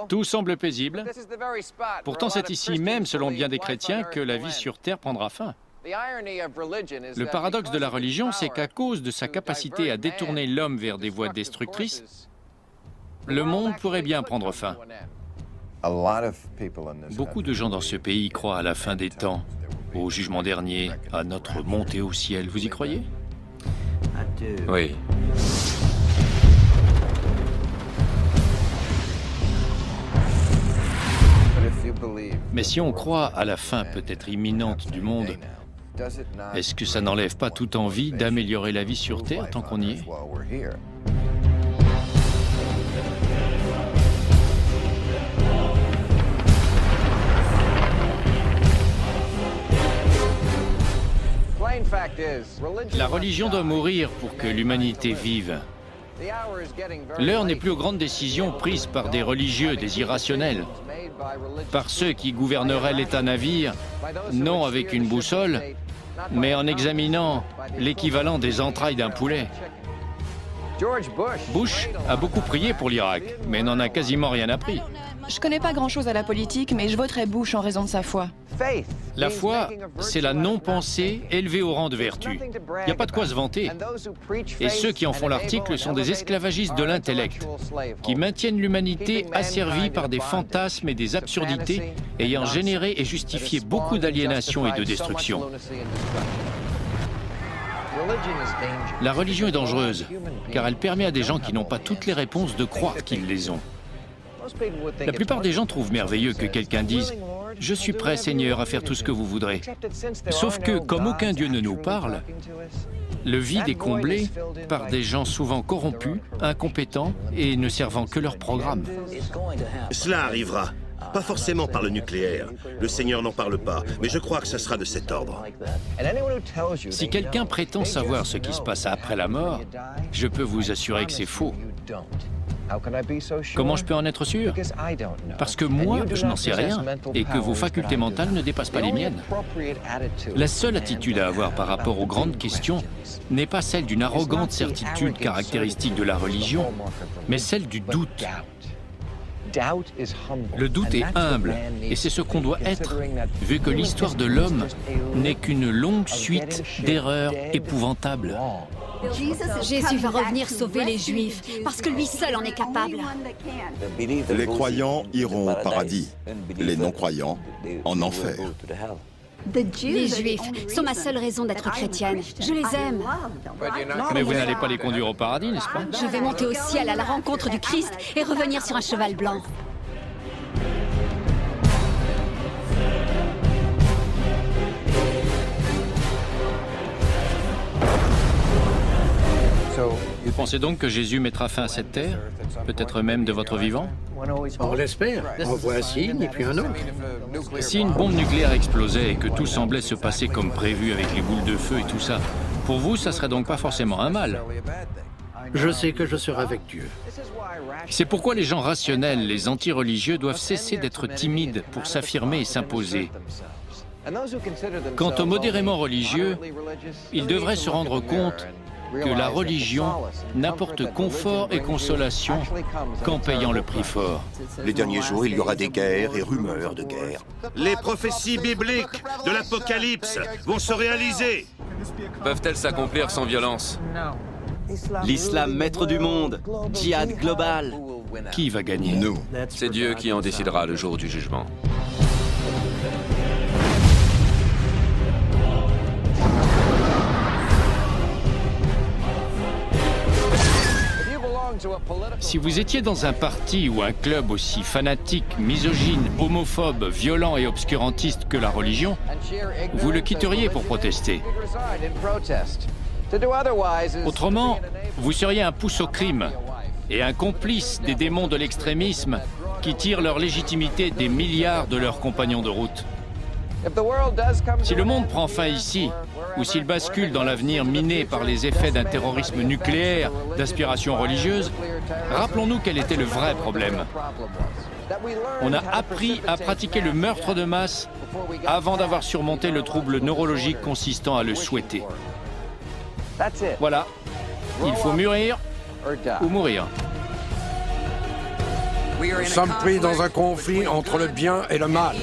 Tout semble paisible. Pourtant, c'est ici même, selon bien des chrétiens, que la vie sur Terre prendra fin. Le paradoxe de la religion, c'est qu'à cause de sa capacité à détourner l'homme vers des voies destructrices, le monde pourrait bien prendre fin. Beaucoup de gens dans ce pays croient à la fin des temps, au jugement dernier, à notre montée au ciel. Vous y croyez? Oui. Mais si on croit à la fin peut-être imminente du monde, est-ce que ça n'enlève pas toute envie d'améliorer la vie sur Terre tant qu'on y est? La religion doit mourir pour que l'humanité vive. L'heure n'est plus aux grandes décisions prises par des religieux, des irrationnels, par ceux qui gouverneraient l'État-navire, non avec une boussole, mais en examinant l'équivalent des entrailles d'un poulet. Bush a beaucoup prié pour l'Irak, mais n'en a quasiment rien appris. Je connais pas grand-chose à la politique, mais je voterai Bush en raison de sa foi. La foi, c'est la non-pensée élevée au rang de vertu. Il n'y a pas de quoi se vanter. Et ceux qui en font l'article sont des esclavagistes de l'intellect, qui maintiennent l'humanité asservie par des fantasmes et des absurdités, ayant généré et justifié beaucoup d'aliénation et de destruction. La religion est dangereuse, car elle permet à des gens qui n'ont pas toutes les réponses de croire qu'ils les ont. La plupart des gens trouvent merveilleux que quelqu'un dise « Je suis prêt, Seigneur, à faire tout ce que vous voudrez ». Sauf que, comme aucun Dieu ne nous parle, le vide est comblé par des gens souvent corrompus, incompétents et ne servant que leur programme. Cela arrivera. Pas forcément par le nucléaire. Le Seigneur n'en parle pas, mais je crois que ça sera de cet ordre. Si quelqu'un prétend savoir ce qui se passe après la mort, je peux vous assurer que c'est faux. Comment je peux en être sûr? Parce que moi, je n'en sais rien, et que vos facultés mentales ne dépassent pas les miennes. La seule attitude à avoir par rapport aux grandes questions n'est pas celle d'une arrogante certitude caractéristique de la religion, mais celle du doute. Le doute est humble, et c'est ce qu'on doit être, vu que l'histoire de l'homme n'est qu'une longue suite d'erreurs épouvantables. Jésus va revenir sauver les Juifs, parce que lui seul en est capable. Les croyants iront au paradis, les non-croyants en enfer. Les Juifs sont ma seule raison d'être chrétienne. Je les aime. Mais vous n'allez pas les conduire au paradis, n'est-ce pas? Je vais monter au ciel à la rencontre du Christ et revenir sur un cheval blanc. Vous pensez donc que Jésus mettra fin à cette terre? Peut-être même de votre vivant? On l'espère. On voit un signe et puis un autre. Si une bombe nucléaire explosait et que tout semblait se passer comme prévu avec les boules de feu et tout ça, pour vous, ça serait donc pas forcément un mal? Je sais que je serai avec Dieu. C'est pourquoi les gens rationnels, les anti-religieux, doivent cesser d'être timides pour s'affirmer et s'imposer. Quant aux modérément religieux, ils devraient se rendre compte que la religion n'apporte confort et consolation qu'en payant le prix fort. Les derniers jours, il y aura des guerres et rumeurs de guerre. Les prophéties bibliques de l'Apocalypse vont se réaliser. Peuvent-elles s'accomplir sans violence? L'islam maître du monde, djihad global. Qui va gagner? Nous. C'est Dieu qui en décidera le jour du jugement. Si vous étiez dans un parti ou un club aussi fanatique, misogyne, homophobe, violent et obscurantiste que la religion, vous le quitteriez pour protester. Autrement, vous seriez un pouce au crime et un complice des démons de l'extrémisme qui tirent leur légitimité des milliards de leurs compagnons de route. Si le monde prend fin ici, ou s'il bascule dans l'avenir miné par les effets d'un terrorisme nucléaire d'aspiration religieuse, rappelons-nous quel était le vrai problème. On a appris à pratiquer le meurtre de masse avant d'avoir surmonté le trouble neurologique consistant à le souhaiter. Voilà, il faut mûrir ou mourir. Nous sommes pris dans un conflit entre le bien et le mal.